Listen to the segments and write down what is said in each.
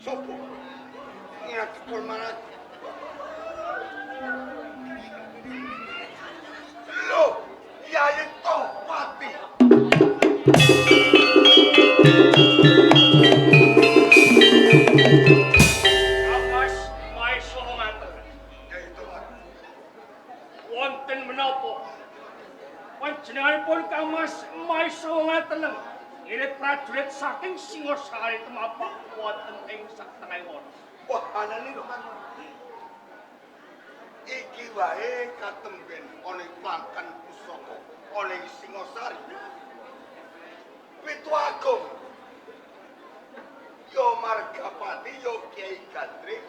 Sopo? Ingat kepul mana? Loh, Yai Topati. Kamas maiso ngaten. Yai Topati. Wonten menapa? Panjenenganipun Kamas maiso ngaten. Ngirit prajurit saking Singosari temapak wonten ing satengahipun. Wah, anane lho. Iki wae katemben ana pangkan pusaka ana ing Singosari. Pitu Agung. Yo Margapati yo Kiai Gandring.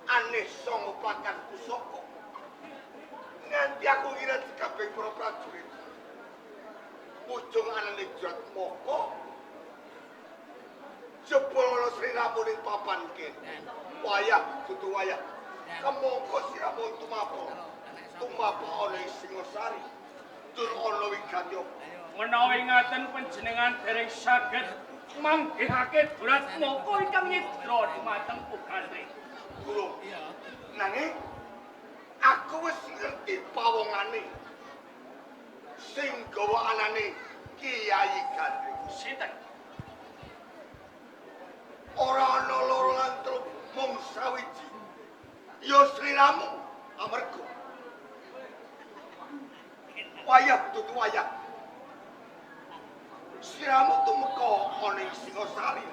Aneh sanga pangkan pusaka. Nganti aku ngira kabeh para prajurit. Ujung anane Jatmoko. Jebul ana Sri Ramune papan kene. Wayah dudu wayah. Kemongko siramu tumapa ana ing Singosari. Tur ana wigatya. Menawi ngaten panjenengan dereng saged manggihake Duratmoko ingkang nyidra dumateng Pugandring. Durung. Nanging aku wis ngerti pawongane. Sing gawa anane Kiai Gandring. Sinten? Ora ana loro lan telu mung sawiji. Ya Sri Ramu amarga wayah dudu wayah. Sri Ramu tumeka ana ing Singosari.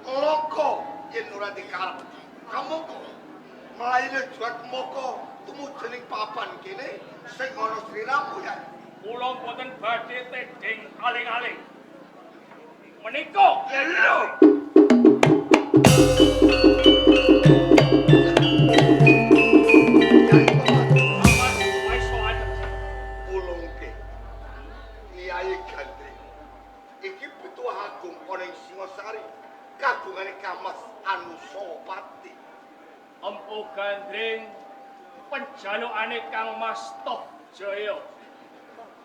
Loko yen ora dikarep. Kamangka mlayu Jatmoko tumujuning papan kene sing ana Sri Ramu ya. Kula boten badhe tedhing aling-aling. Menika lho. Kamas maiso ngaten. Ulungke Kiai Gandring. Iki Pitu Agung ana ing Singosari. Kagungane Kamas Anusapati. Empu Gandring penjalukane Kang Mas Toh Jaya.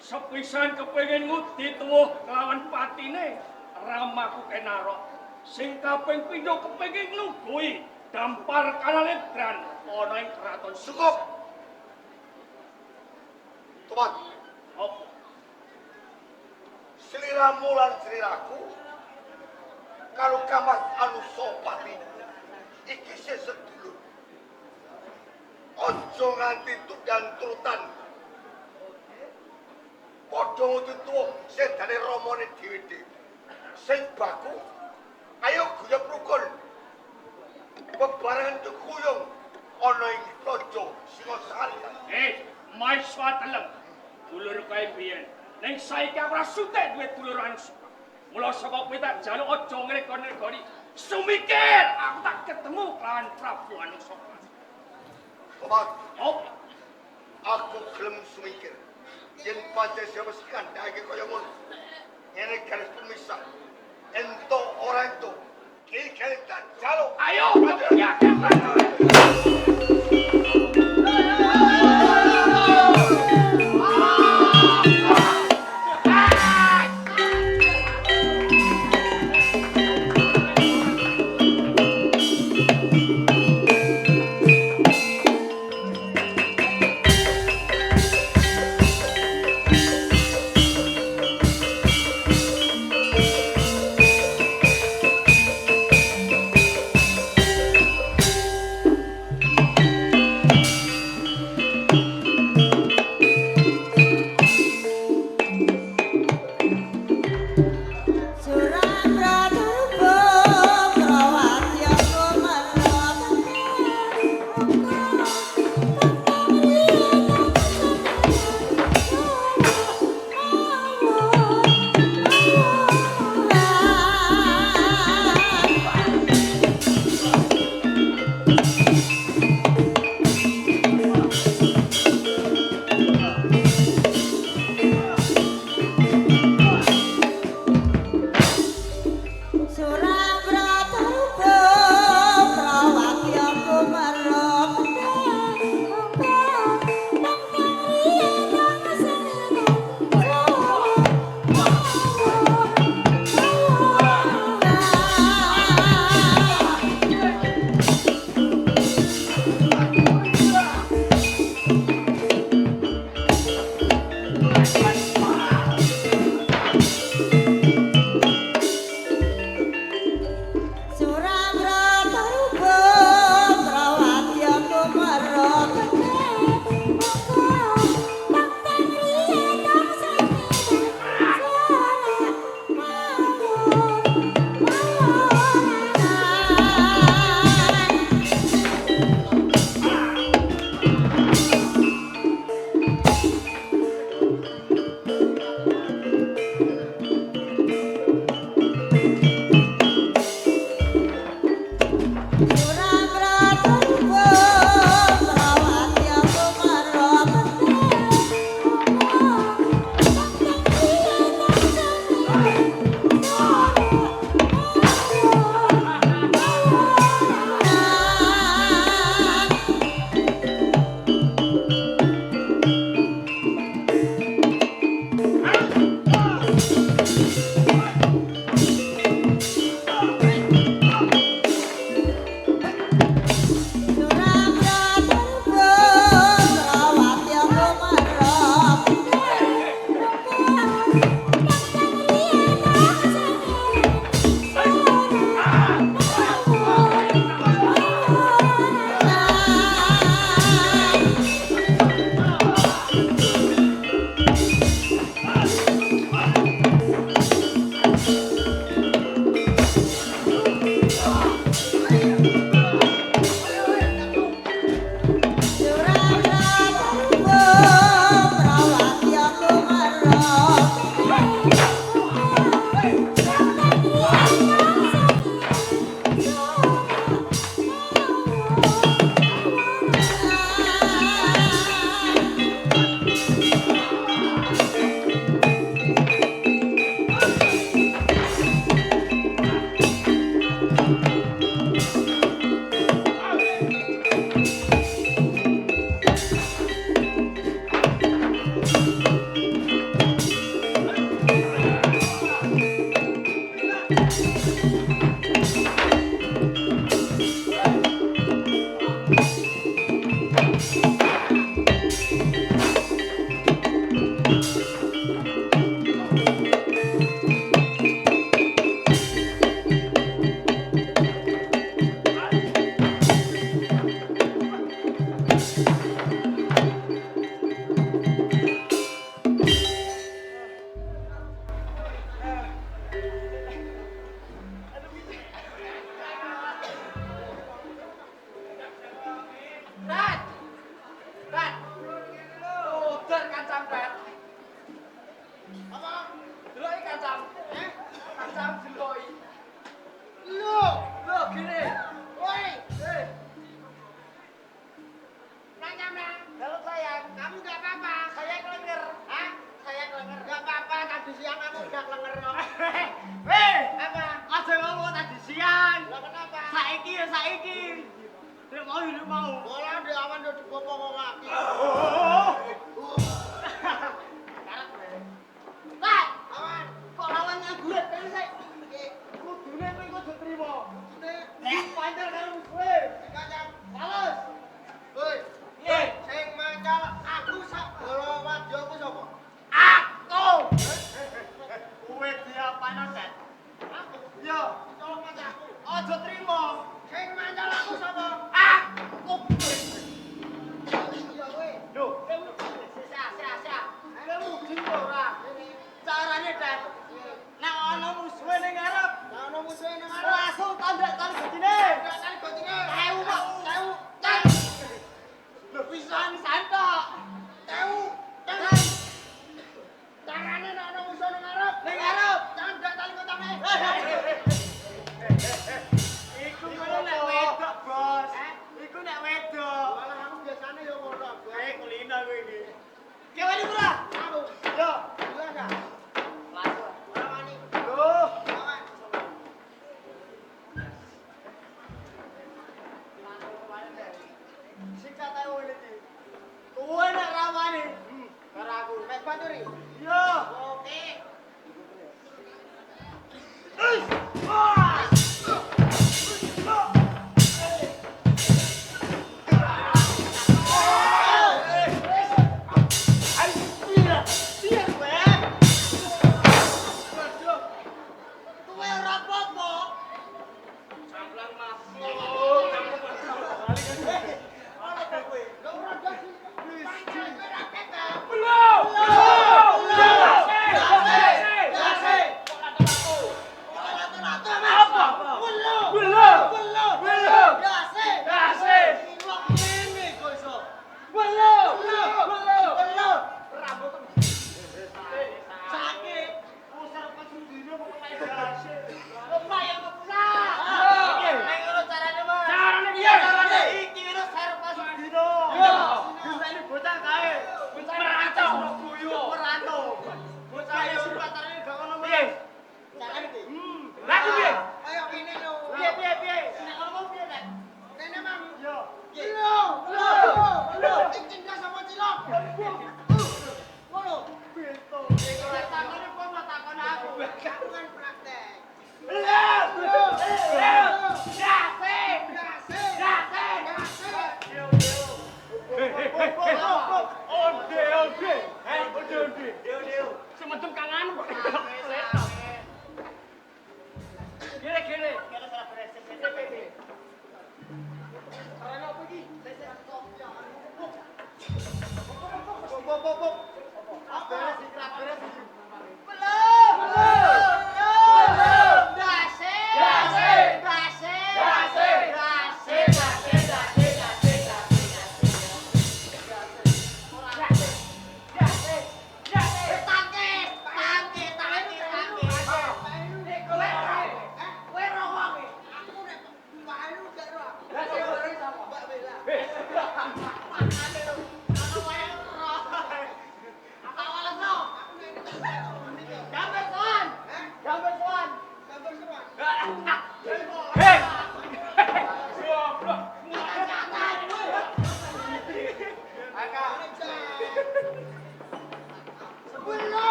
Sepisan kepengin ngudi tuwuh kelawan patine Ramaku Kenarok. Sing kaping pindho kepengin ngluguhi dampar Kalaledran ana ing kraton Cukup. Tomat, Apa? sliramu lan sliraku karo Kamas Anusapati iki sedulur. Aja nganti tudan-trutan. Padha ngutuh sedane ramane dhewe-dhewe. Sing baku ayo guyub rukun. Bebarengan kuyung ana ing Raja Singosari. Maiso teleng. Dulur kae biyen. Ning saiki aku ora sutek duwe dulur anus. Mula saka kowe tak njaluk aja ngrek-nrekoni. Sumikir aku tak ketemu kelawan Prabu Anusapati. Tomat, Apa? aku gelem sumikir. Yen pancen wis kandhake kaya ngono. Ngene garis pemisah. Ento ora ento. Iki tak jaluk. Ayo, kepiyakan.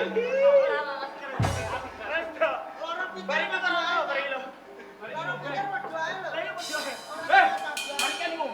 Bari makan apa bari lo? Orang pikir berdua lo. Bari apa jual? Eh, barikan mu.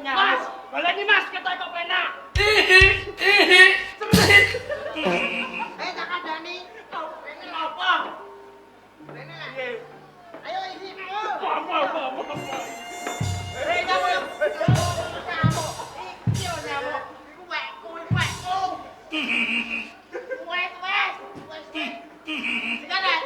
Mas, baleni Mas, ketok kok penak. Tak kandani. Ini apa? Rene lah. Piye? Ayo isi ayo. Apa? Hei kamu. Kamu. Iki yo nyamuk. Iku wekku, iku wekku. Wes. Sekarang.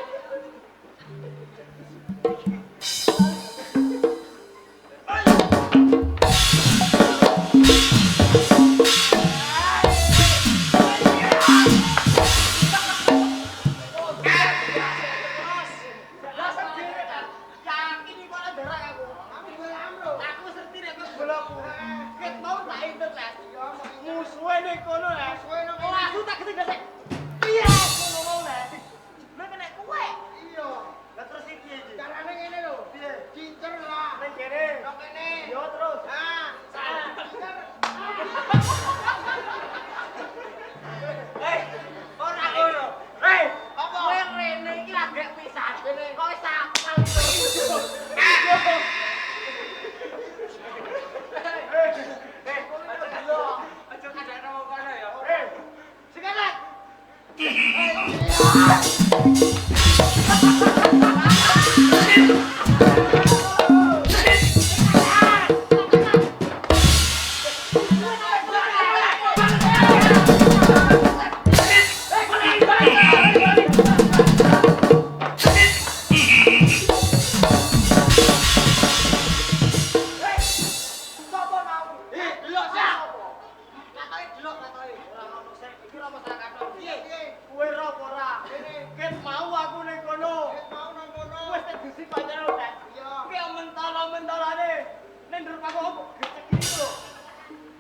aku opo? Gede lho.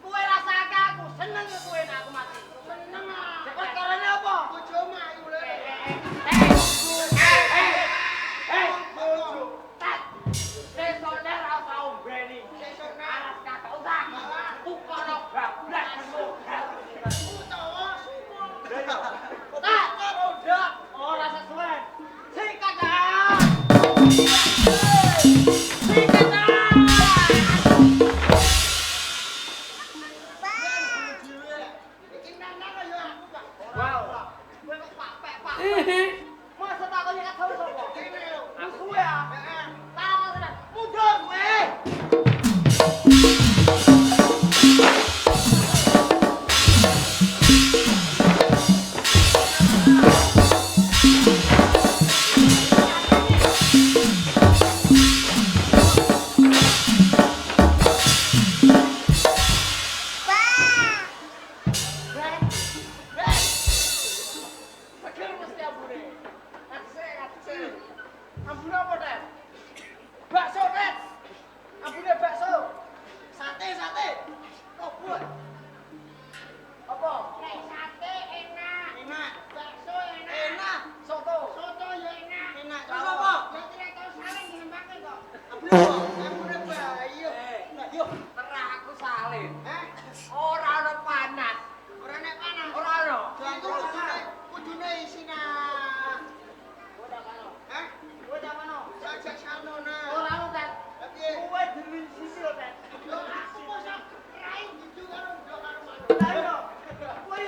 Kowe rasake aku seneng kowe nek aku mati. Seneng ah. Perkarane apa? Bojomu ayu le. Bojo. Tak. Sesone ra usah ombeni. Sesone aras kagak usah. Tukono bablas semua. Utawa sumo. Tak, udah. Ora sesuai. Sikat ah. Sikat ah. Masa tak kau lihat tahu sopo? Aku ya. Tahu sudah. Mudah gue. Ampun apa, Den? Bakso, Den. Ampune bakso. Sate. Kobot. Apa? Nek sate enak. Enak. Bakso enak. Enak. Soto ya enak. Enak. Terus apa? Nanti nek tau saling diembake kok. Ampune bayi yo. Nah, yo terah aku salin. Ora ono panas. Ora nek panas. Ora ono. Kudune isina. Ora ono kan? Kowe demen sisil kan? Yo aku mosok rai gitu karo ndo karo. Lah yo. Kowe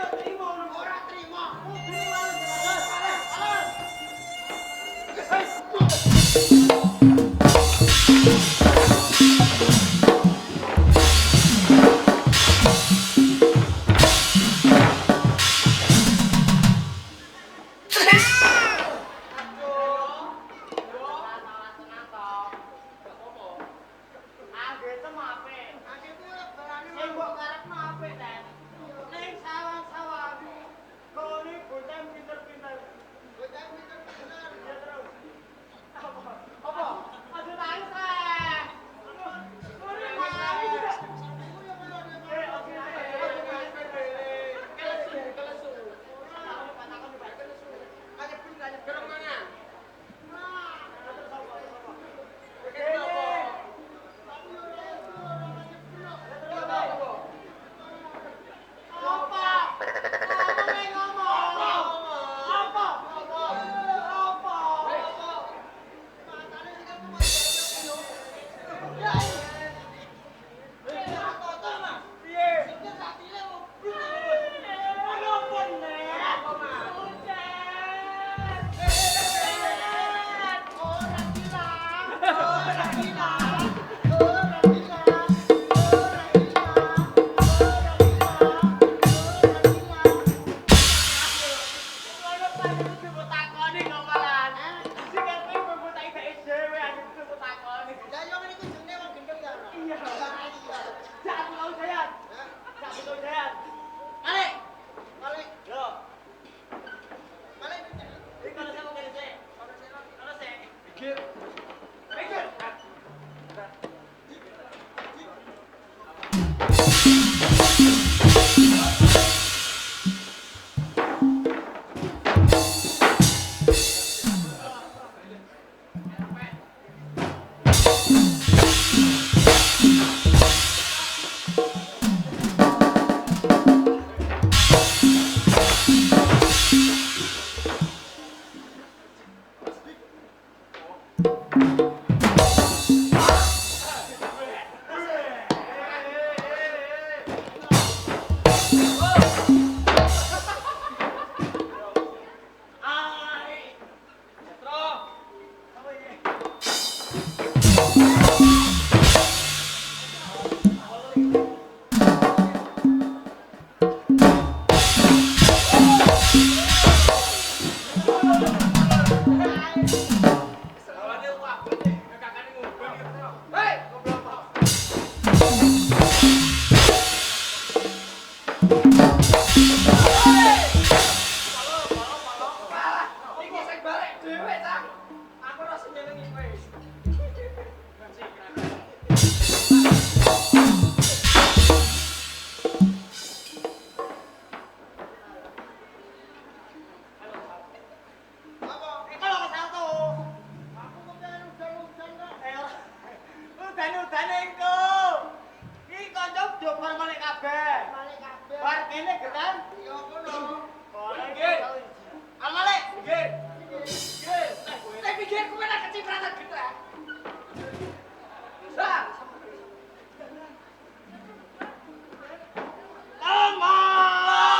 Ini getan. Ya kono. Nggih. Almale. Nggih. Saya pikir kowe nak kecipratan getan. Lah. Aman.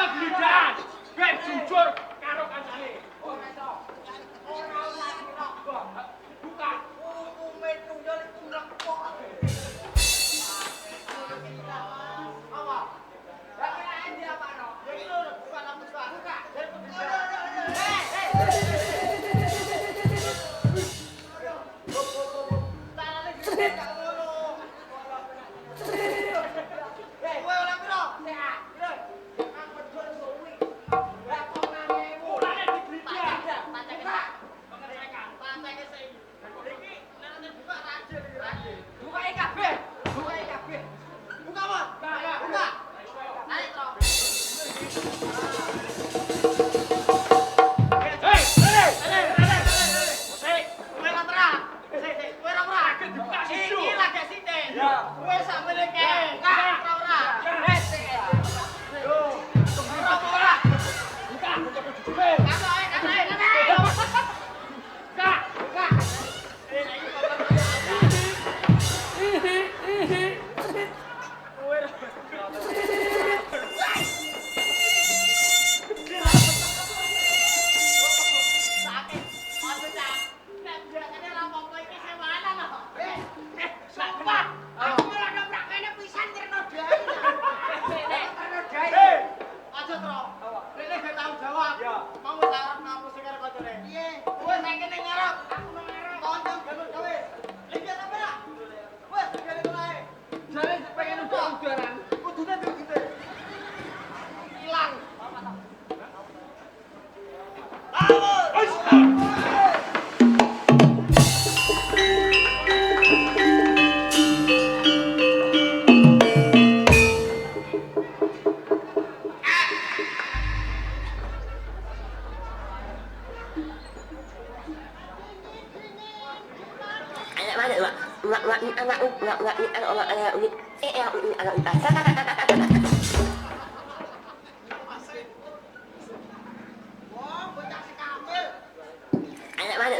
Paglidan, wek jujur karo kancane. Buka. Mulane digripya. Bukae kabeh. Buka, Mon. Buka. Ayo, Tro. Kowe ora terang. Kowe ora ora. Dibuka situ. Iki lagi sithik. Ya. Kowe sak meneke. Buka, ora. Ora. Buka, buka jujure. Kakak. Buka. Sakit. Aduh, Cak. Nek biasane ora apa-apa iki sing mana lho. Sumpah. Aku ora dobrak kene pisan terno dai. Terno dai. Aja, Tro. Rene gak tanggung jawab. Ya. Mau wis arep ngampus karo kancane. Piye? Kowe nek kene ngarep, aku nang ngarep. Kanca galur gawe. Lihat apa ora? Wes gale kolae. Jare pengen udah-udaran. Kudune begitu. Hilang. Wong bocah si kamil. Anak mana?